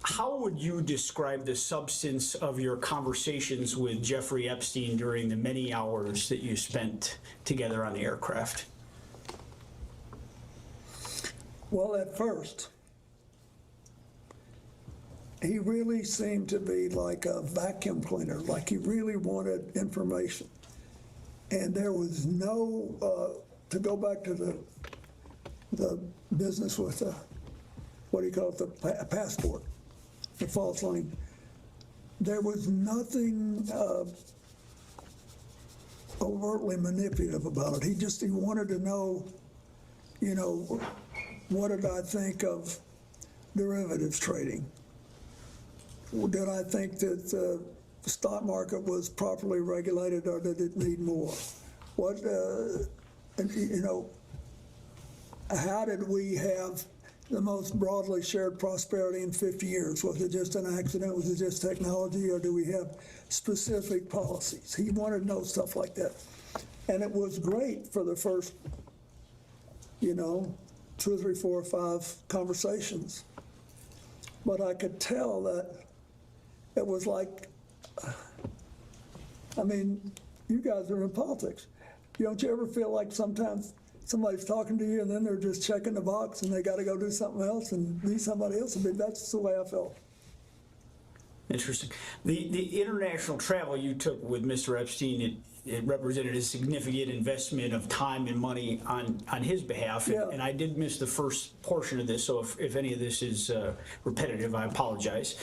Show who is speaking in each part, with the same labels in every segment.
Speaker 1: how would you describe the substance of your conversations with Jeffrey Epstein during the many hours that you spent together on the aircraft?
Speaker 2: Well, at first, he really seemed to be like a vacuum cleaner, like he really wanted information. And there was no, to go back to the business with what do you call it, the passport, the false line. There was nothing overtly manipulative about it. He wanted to know, you know, what did I think of derivatives trading? Did I think that the stock market was properly regulated, or did it need more? What, you know, how did we have the most broadly shared prosperity in 50 years? Was it just an accident? Was it just technology? Or do we have specific policies? He wanted to know stuff like that. And it was great for the first, you know, 2 or 3, 4 or 5 conversations. But I could tell that it was like, I mean, you guys are in politics. Don't you ever feel like sometimes somebody's talking to you and then they're just checking the box and they got to go do something else and be somebody else? I mean, that's the way I felt.
Speaker 1: Interesting. The international travel you took with Mr. Epstein, it represented a significant investment of time and money on his behalf.
Speaker 2: Yeah.
Speaker 1: And I did miss the first portion of this, so if any of this is repetitive, I apologize.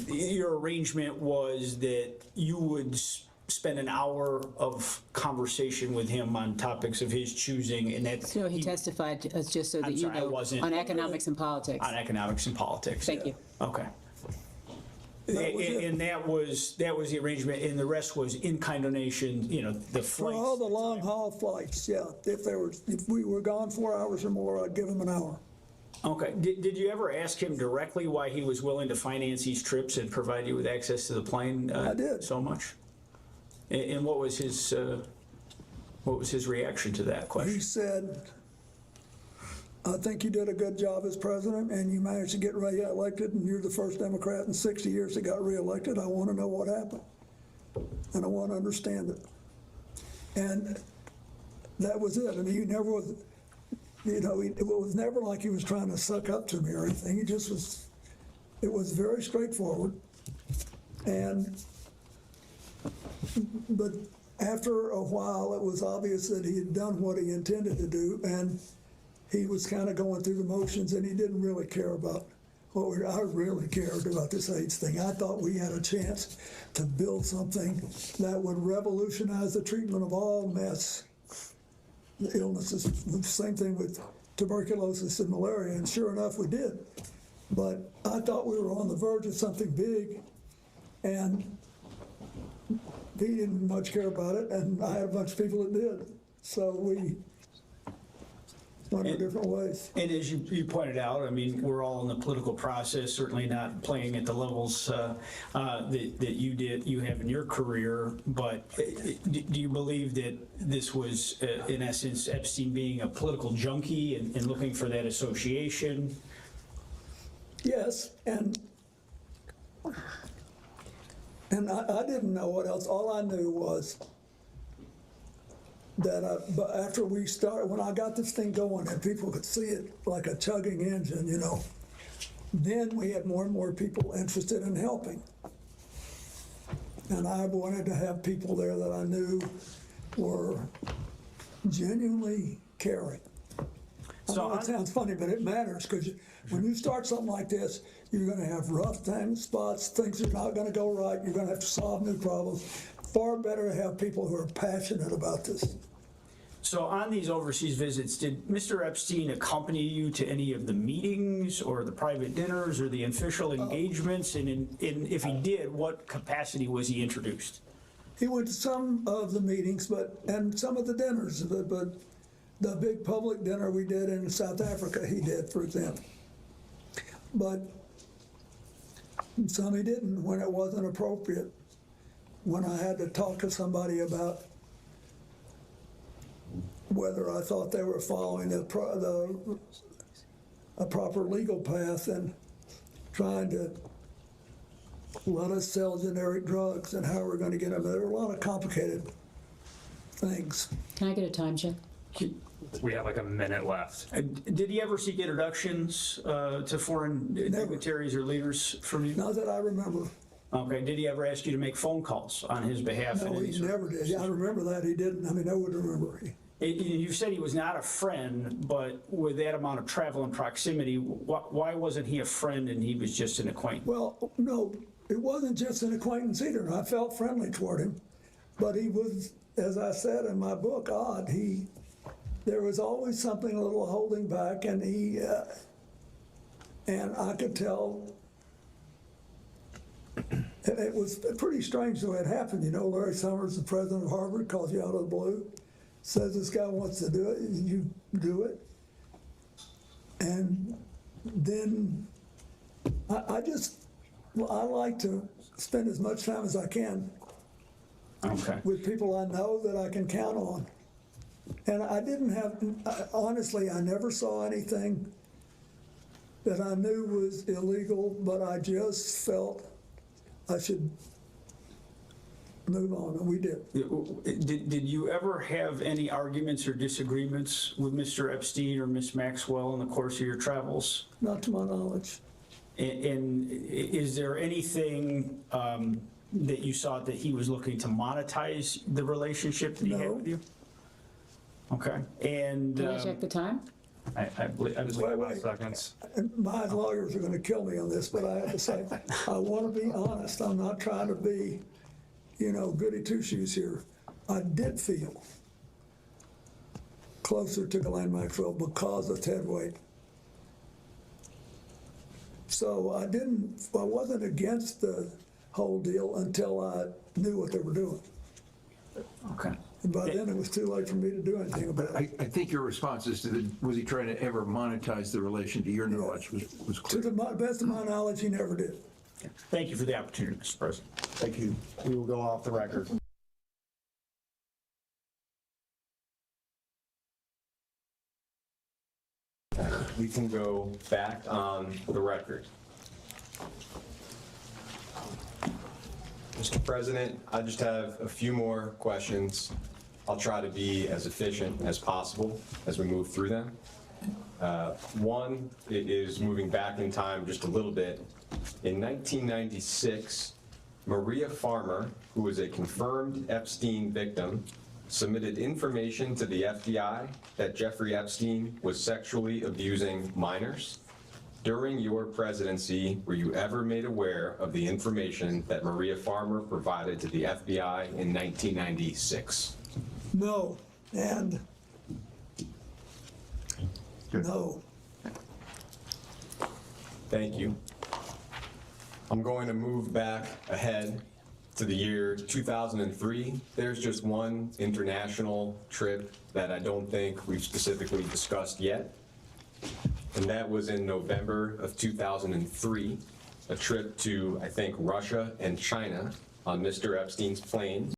Speaker 1: Your arrangement was that you would spend an hour of conversation with him on topics of his choosing, and that
Speaker 3: So he testified to us, just so that
Speaker 1: I'm
Speaker 3: you
Speaker 1: sorry, I
Speaker 3: know,
Speaker 1: wasn't-
Speaker 3: on economics and politics.
Speaker 1: on economics and politics.
Speaker 3: Thank you.
Speaker 1: Okay.
Speaker 2: That was it.
Speaker 1: And that was the arrangement, and the rest was in-kind donation, you know, the
Speaker 2: For
Speaker 1: flights.
Speaker 2: all the long haul flights, yeah. If we were gone 4 hours or more, I'd give him an hour.
Speaker 1: Okay. Did you ever ask him directly why he was willing to finance these trips and provide you with access to the plane?
Speaker 2: I did.
Speaker 1: So much. And what was his reaction to that
Speaker 2: He
Speaker 1: question?
Speaker 2: said, I think you did a good job as president and you managed to get reelected, and you're the first Democrat in 60 years that got reelected. I want to know what happened, and I want to understand it. And that was it. I mean, he never was, you know, it was never like he was trying to suck up to me or anything. He just was, it was very straightforward. But after a while, it was obvious that he had done what he intended to do, and he was kind of going through the motions, and he didn't really care about I really cared about this AIDS thing. I thought we had a chance to build something that would revolutionize the treatment of all mass illnesses. The same thing with tuberculosis and malaria, and sure enough, we did. But I thought we were on the verge of something big, and he didn't much care about it, and I had a bunch of people that did. So we went our different ways.
Speaker 1: And as you pointed out, I mean, we're all in the political process, certainly not playing at the levels that you have in your career. But do you believe that this was, in essence, Epstein being a political junkie and looking for that association?
Speaker 2: Yes, and I didn't know what else. All I knew was that but after we started, when I got this thing going and people could see it like a chugging engine, you know, then we had more and more people interested in helping. And I wanted to have people there that I knew were genuinely caring. I know it sounds funny, but it matters, because when you start something like this, you're going to have rough times, spots, things are not going to go right, you're going to have to solve new problems. Far better to have people who are passionate about this.
Speaker 1: So on these overseas visits, did Mr. Epstein accompany you to any of the meetings or the private dinners or the official engagements? And if he did, what capacity was he introduced?
Speaker 2: He went to some of the meetings, and some of the dinners, but the big public dinner we did in South Africa, he did, for example. But some he didn't when it wasn't appropriate. When I had to talk to somebody about whether I thought they were following a proper legal path, and trying to let us sell generic drugs and how we're going to get them. There were a lot of complicated things.
Speaker 3: Can I get a time check?
Speaker 4: We have like a minute left.
Speaker 1: Did he ever seek introductions to foreign dignitaries or leaders from you?
Speaker 2: Not that I remember.
Speaker 1: Okay, did he ever ask you to make phone calls on his behalf?
Speaker 2: No, he never did. I remember that. He didn't. I mean, I would remember.
Speaker 1: You said he was not a friend, but with that amount of travel and proximity, why wasn't he a friend and he was just an acquaintance?
Speaker 2: Well, no, it wasn't just an acquaintance either. I felt friendly toward him, but he was, as I said in my book, odd. There was always something a little holding back, and and I could tell. It was pretty strange the way it happened. You know, Larry Summers, the president of Harvard, calls you out of the blue, says this guy wants to do it, and you do it. And then I like to spend as much time as I can with people I know that I can count on. And I didn't have, honestly, I never saw anything that I knew was illegal, but I just felt I should move on, and we did.
Speaker 1: Did you ever have any arguments or disagreements with Mr. Epstein or Ms. Maxwell in the course of your travels?
Speaker 2: Not to my knowledge.
Speaker 1: And is there anything that you saw that he was looking to monetize the relationship that he had
Speaker 2: No.
Speaker 1: with you? Okay, and
Speaker 3: Can I check the time?
Speaker 4: I believe
Speaker 2: Wait.
Speaker 4: 5 seconds.
Speaker 2: And my lawyers are going to kill me on this, but I have to say, I want to be honest. I'm not trying to be, goody two-shoes here. I did feel closer to Ghislaine Maxwell because of Ted Wade. So I wasn't against the whole deal until I knew what they were doing.
Speaker 1: okay.
Speaker 2: And by then, it was too late for me to do anything about it.
Speaker 5: I think your response is to was he trying to ever monetize the relation, to your knowledge, was
Speaker 2: To
Speaker 5: clear.
Speaker 2: the best of my knowledge, he never did.
Speaker 1: Thank you for the opportunity, Mr. President.
Speaker 5: Thank you.
Speaker 6: We will go off the record. We can go back on the record. Mr. President, I just have a few more questions. I'll try to be as efficient as possible as we move through them. One, it is moving back in time just a little bit. In 1996, Maria Farmer, who was a confirmed Epstein victim, submitted information to the FBI that Jeffrey Epstein was sexually abusing minors. During your presidency, were you ever made aware of the information that Maria Farmer provided to the FBI in 1996?
Speaker 2: No, and no.
Speaker 6: Thank you. I'm going to move back ahead to the year 2003. There's just one international trip that I don't think we've specifically discussed yet, and that was in November of 2003, a trip to, I think, Russia and China on Mr. Epstein's plane.